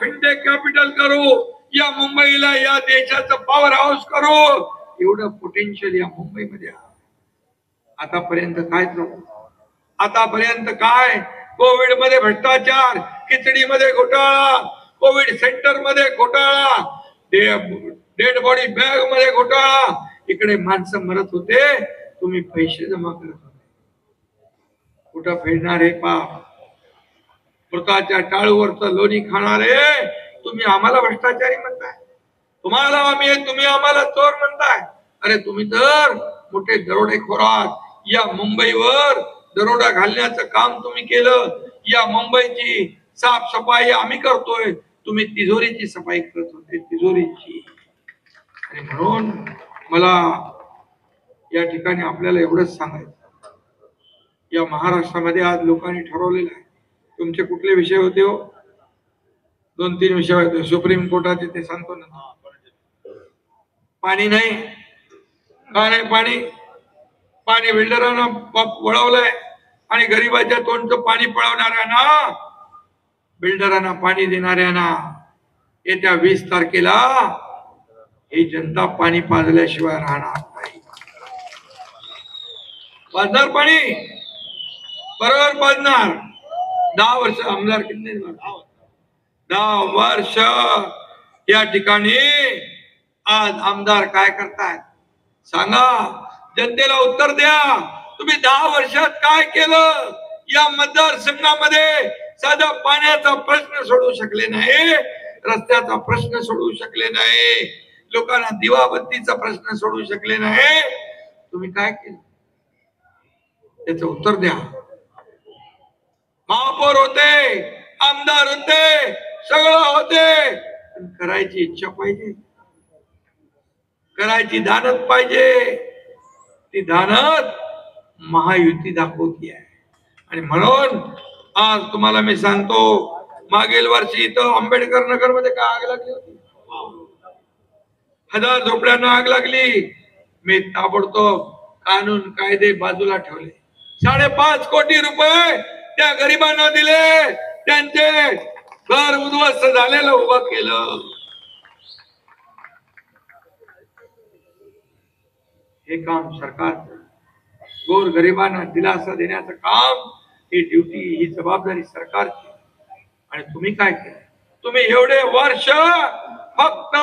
Fintech capital करू, या मुंबईला या देशाचं पॉवर हाऊस करू, एवढं पोटेन्शियल या मुंबईमध्ये आहे. आतापर्यंत काय झालं? आतापर्यंत काय? कोविड मध्ये भ्रष्टाचार, खिचडीमध्ये घोटाळा, कोविड सेंटर मध्ये घोटाळा, डेड बॉडी बॅग मध्ये घोटाळा. इकडे माणसं मरत होते, तुम्ही पैसे जमा करत होते. कुठं फेडणार हे पाप? मृताच्या टाळूवरचं लोणी खाणारे तुम्ही आम्हाला भ्रष्टाचारी म्हणताय, तुम्ही आम्हाला चोर म्हणताय. अरे तुम्ही तर मोठे दरोडेखोर आहात. या मुंबईवर दरोडा घालण्याचं काम तुम्ही केलं. या मुंबईची साफसफाई आम्ही करतोय, तुम्ही तिजोरीची सफाई करत होते, तिजोरीची. आणि म्हणून मला या ठिकाणी आपल्याला एवढंच सांगायचं, या महाराष्ट्रामध्ये आज लोकांनी ठरवलेलं आहे. तुमचे कुठले विषय होते हो? 2-3 विषय होते. सुप्रीम कोर्टाचे ते सांगतो ना. पाणी नाही, का नाही पाणी? पाणी बिल्डरांना वळवलंय आणि गरीबाच्या तोंडचं पाणी पळवणाऱ्यांना, बिल्डरांना पाणी देणाऱ्यांना येत्या 20 तारखेला ही जनता पाणी पाजल्याशिवाय राहणार नाही. पाजणार पाणी, बरोबर पाजणार. 10 वर्ष आमदार किती? 10 वर्ष या ठिकाणी आज आमदार काय करतायत सांगा? जनतेला उत्तर द्या. तुम्ही 10 वर्षात काय केलं? या मतदारसंघामध्ये साधा पाण्याचा प्रश्न सोडवू शकले नाही, रस्त्याचा प्रश्न सोडवू शकले नाही, लोकांना दिवाबत्तीचा प्रश्न सोडवू शकले नाही. तुम्ही काय केलं त्याचं उत्तर द्या. महापौर होते, आमदार होते, सगळं होते, करायची इच्छा पाहिजे, करायची धानत पाहिजे. ती धानत महायुती दाखवती आहे. आणि म्हणून आज तुम्हाला मी सांगतो, मागील वर्षी इथं आंबेडकर नगर मध्ये काय आग लागली होती? 1000 झोपड्यांना आग लागली. मी ताबडतोब कानून कायदे बाजूला ठेवले. 5.5 कोटी रुपये त्या गरिबांना दिले, त्यांचे घर उद्ध्वस्त झालेलं उभं केलं. हे काम सरकारचं. गोर गरिबांना दिलासा देण्याचं काम, ही ड्युटी, ही जबाबदारी सरकारची. आणि तुम्ही काय केलं? तुम्ही एवढे वर्ष फक्त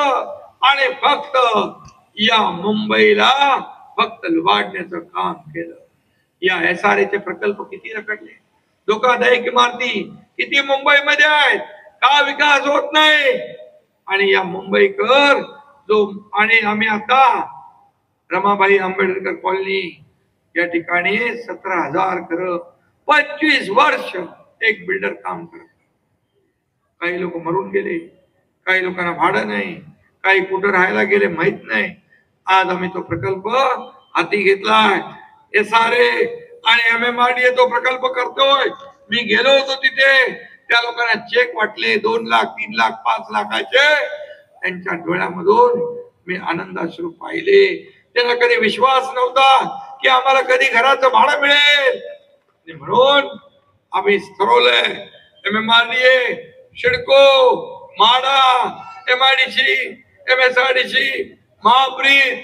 आणि फक्त या मुंबईला फक्त लुबाडण्याचं काम केलं. या SRA चे प्रकल्प किती रखडले, धोकादायक इमारती किती मुंबईमध्ये आहेत, का विकास होत नाही? आणि या मुंबईकर जो, आणि आम्ही आता रमाबाई आंबेडकर कॉलनी या ठिकाणी 17,000 घर, 25 वर्ष एक बिल्डर काम करत. काही लोक मरून गेले, काही लोकांना भाडं नाही, काही कुठं राहायला गेले माहित नाही. आज आम्ही तो प्रकल्प हाती घेतलाय. SRA आणि MMRDA तो प्रकल्प करतोय. मी गेलो होतो तिथे, त्या लोकांना चेक वाटले 2 लाख, 3 लाख, 5 लाखाचे. त्यांच्या डोळ्यामधून मी आनंदाश्रू पाहिले. त्यांना कधी विश्वास नव्हता की आम्हाला कधी घराचं भाडं मिळेल. म्हणून आम्ही ठरवलंय, MMRDA, शिडको, माडा, MIDC, MSRDC, महाब्रीद,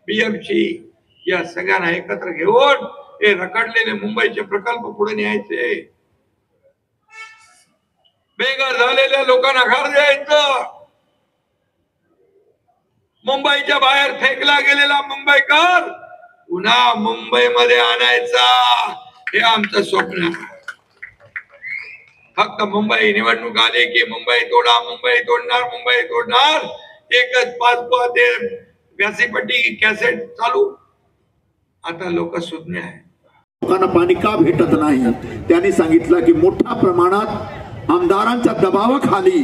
BMC या सगळ्यांना एकत्र घेऊन हे रखडलेले मुंबईचे प्रकल्प पुढे न्यायचे. बेघर झालेल्या लोकांना घर द्यायचं. मुंबईच्या बाहेर फेकला गेलेला मुंबईकर पुन्हा मुंबईमध्ये आणायचा, हे आमचं स्वप्न आहे. फक्त मुंबई निवडणूक आली की मुंबई तोडा, मुंबई तोडणार, मुंबई तोडणार, एकच 5 ते व्यासीपट्टी कॅसेट चालू. आता लोक सुज्ञ आहे. लोकांना पाणी का भेटत नाही? त्यांनी सांगितलं की मोठ्या प्रमाणात आमदारांच्या दबावाखाली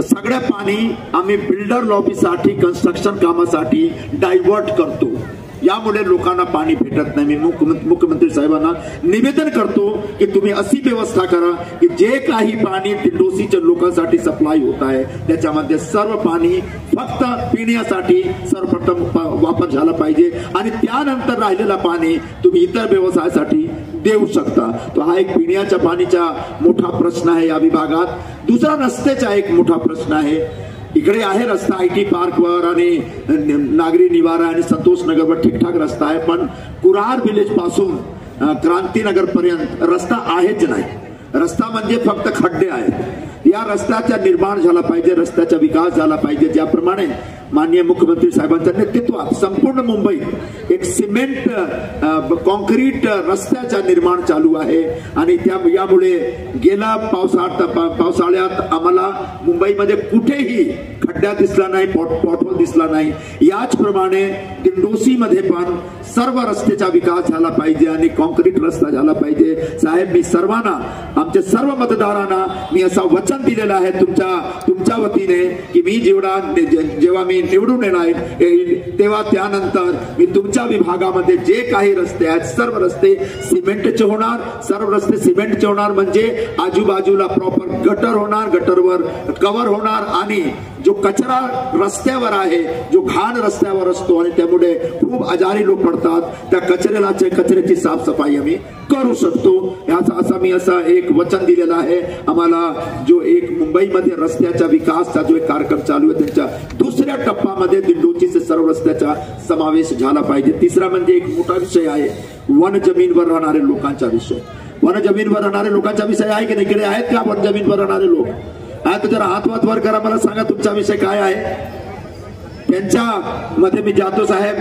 सगळं पाणी आम्ही बिल्डर लॉबीसाठी, कन्स्ट्रक्शन कामासाठी डायव्हर्ट करतो. यामुळे लोकांना पाणी भेटत नाही. मी मुख्यमंत्री साहेबांना निवेदन करतो की तुम्ही अशी व्यवस्था करा की जे काही पाणी दिंडोशीच्या लोकांसाठी सप्लाय होत आहे त्याच्यामध्ये सर्व पाणी फक्त पिण्यासाठी सर्वप्रथम वापर झाला पाहिजे आणि त्यानंतर राहिलेला पाणी तुम्ही इतर व्यवसायासाठी देऊ शकता. तो हा एक पिण्याच्या पाणीचा मोठा प्रश्न आहे या विभागात. दुसरा रस्त्याचा एक मोठा प्रश्न आहे. इकडे आहे रस्ता IT पार्कवर आणि नागरी निवारा आणि संतोष नगरवर ठीकठाक रस्ता आहे, पण कुरार विलेज पासून क्रांतीनगर पर्यंत रस्ता आहेच नाही. रस्ता म्हणजे फक्त खड्डे आहेत. या रस्त्याचा निर्माण झाला पाहिजे, रस्त्याचा विकास झाला पाहिजे. ज्याप्रमाणे माननीय मुख्यमंत्री साहेबांच्या नेतृत्वात संपूर्ण मुंबईत एक सिमेंट कॉन्क्रीट रस्त्याचा निर्माण चालू आहे आणि यामुळे गेल्या पावसाळ्यात आम्हाला मुंबईमध्ये कुठेही खड्डा दिसला नाही, पॉटहोल दिसला नाही. याचप्रमाणे दिंडोशीमध्ये पण सर्व रस्त्याचा विकास झाला पाहिजे आणि कॉन्क्रीट रस्ता झाला पाहिजे. साहेब, मी सर्वांना, आमच्या सर्व मतदारांना मी असा वचन दिलेलं आहे तुमच्या वतीने की मी जेव्हा मी निवडून येईल तेव्हा त्यानंतर मी तुमच्या विभागामध्ये जे काही रस्ते आहेत सर्व रस्ते सिमेंटचे होणार. सर्व रस्ते सिमेंटचे होणार म्हणजे आजूबाजूला प्रॉपर गटर होणार, गटरवर कव्हर होणार आणि जो कचरा रस्त्यावर आहे, जो घाण रस्त्यावर असतो आणि त्यामुळे खूप आजारी लोक पडतात, त्या कचऱ्याची साफसफाई आम्ही करू शकतो. याचा मी एक वचन दिलेलं आहे. आम्हाला जो एक मुंबईमध्ये रस्त्याच्या विकासचा जो एक कार्यक्रम चालू आहे त्याच्या दुसऱ्या टप्प्यामध्ये दिंडोशीचे सर्व रस्त्याचा समावेश झाला पाहिजे. तिसरा म्हणजे एक मोठा विषय आहे वन जमीनवर राहणारे लोकांचा विषय. वन जमीनवर राहणारे लोकांचा विषय आहे की नाही? इकडे आहेत का वन जमीनवर राहणारे लोक? आता जरा हात वर करा, मला सांगा तुमचा विषय काय आहे. त्यांच्या मध्ये मी जातो. साहेब,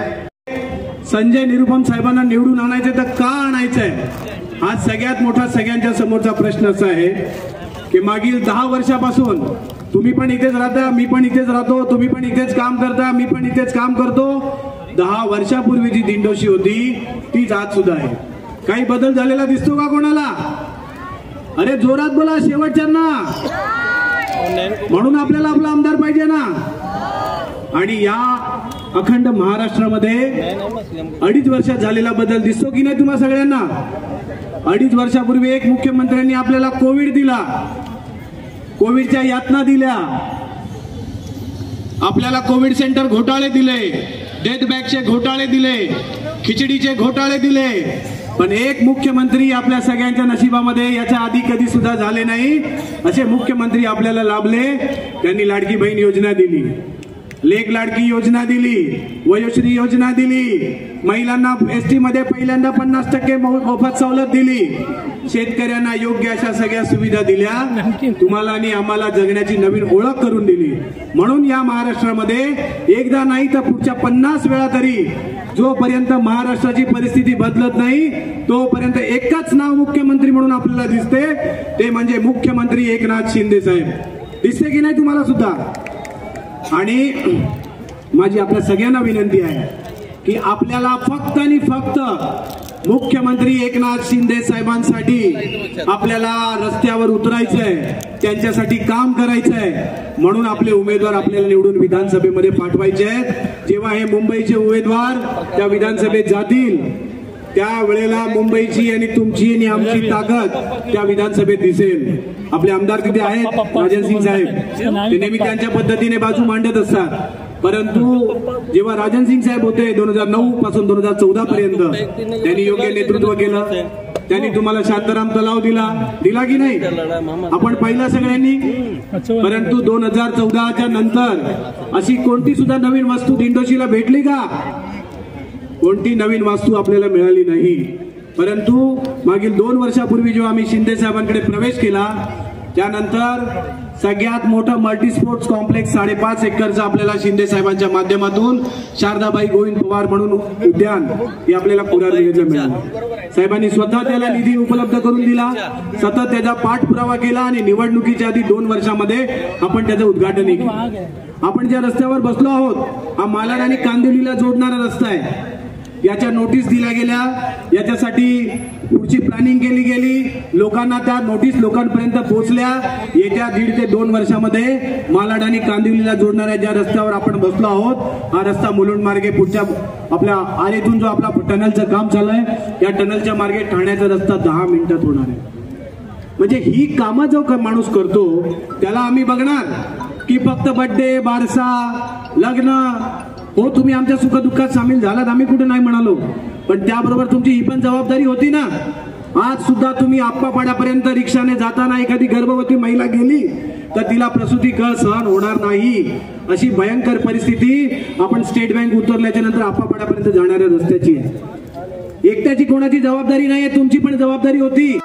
संजय निरुपम साहेबांना निवडून आणायचे तर का आणायचंय हा सगळ्यात मोठा सगळ्यांच्या समोरचा प्रश्न असा आहे की मागील 10 वर्षापासून तुम्ही पण इथेच राहता, मी पण इथेच राहतो, तुम्ही पण इथेच काम करता, मी पण इथेच काम करतो. 10 वर्षापूर्वी जी दिंडोशी होती तीच आज सुद्धा आहे. काही बदल झालेला दिसतो का कोणाला? अरे जोरात बोला शेवटच्यांना. म्हणून आपल्याला आपला आमदार पाहिजे ना. आणि या अखंड महाराष्ट्रामध्ये 2.5 वर्षात झालेला बदल दिसतो की नाही तुम्हा सगळ्यांना? 2.5 वर्षापूर्वी एक मुख्यमंत्र्यांनी आपल्याला कोविड दिला, कोविडच्या यातना दिल्या, आपल्याला कोविड सेंटर घोटाळे दिले, डेथ बॅगचे घोटाळे दिले, खिचडीचे घोटाळे दिले. पण एक मुख्यमंत्री आपल्या सगळ्यांच्या नशिबामध्ये याच्या आधी कधी सुद्धा झाले नाही असे मुख्यमंत्री आपल्याला लाभले. त्यांनी लाडकी बहीण योजना दिली, लेक लाडकी योजना दिली, वयोश्री योजना दिली, महिलांना एसटी मध्ये पहिल्यांदा 50% मोफत सवलत दिली, शेतकऱ्यांना योग्य अशा सगळ्या सुविधा दिल्या. तुम्हाला आणि आम्हाला जगण्याची नवीन ओळख करून दिली. म्हणून या महाराष्ट्रामध्ये एकदा नाही तर पुढच्या 50 वेळा तरी जोपर्यंत महाराष्ट्राची परिस्थिती बदलत नाही तोपर्यंत एकच नाव मुख्यमंत्री म्हणून आपल्याला दिसते, ते म्हणजे मुख्यमंत्री एकनाथ शिंदे साहेब. दिसते की नाही तुम्हाला सुद्धा? आणि माझी आपल्या सगळ्यांना विनंती आहे की आपल्याला फक्त आणि फक्त मुख्यमंत्री एकनाथ शिंदे साहेबांसाठी आपल्याला रस्त्यावर उतरायचंय, त्यांच्यासाठी काम करायचंय. म्हणून आपले उमेदवार आपल्याला निवडून विधानसभेमध्ये पाठवायचे आहेत. जेव्हा हे मुंबईचे उमेदवार त्या विधानसभेत जातील त्यावेळेला मुंबईची आणि तुमची आणि आमची ताकद त्या विधानसभेत दिसेल. आपले आमदार तिथे आहेत, राजन सिंग साहेब, ते नेहमी त्यांच्या पद्धतीने बाजू मांडत असतात. परंतु जेव्हा राजन सिंग साहेब होते 2009 पासून 2014 पर्यंत त्यांनी योग्य नेतृत्व केलं. त्यांनी तुम्हाला शांताराम तलाव दिला की नाही? आपण पाहिलं सगळ्यांनी. परंतु 2014च्या नंतर अशी कोणती सुद्धा नवीन वस्तू दिंडोशीला भेटली का? कोणती नवीन वास्तू आपल्याला मिळाली नाही. परंतु मागील 2 वर्षापूर्वी जेव्हा आम्ही शिंदे साहेबांकडे प्रवेश केला त्यानंतर सगळ्यात मोठं मल्टी स्पोर्ट्स कॉम्प्लेक्स 5.5 एकरचं आपल्याला शिंदे साहेबांच्या माध्यमातून शारदाबाई गोविंद पवार म्हणून उद्यान हे आपल्याला कुरार विलेजला मिळालं. साहेबांनी स्वतः त्याला निधी उपलब्ध करून दिला, सतत त्याचा पाठपुरावा केला आणि निवडणुकीच्या आधी 2 वर्षामध्ये आपण त्याचं उद्घाटनही केलं. आपण ज्या रस्त्यावर बसलो आहोत हा मालाड आणि कांदिवलीला जोडणारा रस्ता आहे. याच्या नोटीस दिल्या गेल्या, याच्यासाठी पुढची प्लॅनिंग केली गेली, लोकांना त्या नोटीस लोकांपर्यंत पोहोचल्या. येत्या 1.5 ते 2 वर्षामध्ये मालाड आणि कांदिवलीला जोडणाऱ्या ज्या रस्त्यावर आपण बसलो आहोत हा रस्ता मुलुंड मार्गे पुढच्या आपल्या आरेतून जो आपला टनलचं काम चालू आहे या टनलच्या मार्गे ठाण्याचा रस्ता 10 मिनिटात होणार आहे. म्हणजे ही कामं जो माणूस करतो त्याला आम्ही बघणार की फक्त बर्थडे, बारसा, लग्न, हो तुम्ही आमच्या सुखदुःखात सामील झालात, आम्ही कुठे नाही म्हणालो, पण त्याबरोबर तुमची ही पण जबाबदारी होती ना आज सुद्धा तुम्ही आप्पापाड्यापर्यंत रिक्षाने जाताना एखादी गर्भवती महिला गेली तर तिला प्रसूती कळ सहन होणार नाही, अशी भयंकर परिस्थिती आपण स्टेट बँक उतरल्याच्या नंतर आप्पापाड्यापर्यंत जाणाऱ्या रस्त्याची आहे. एकट्याची कोणाची जबाबदारी नाहीये, तुमची पण जबाबदारी होती.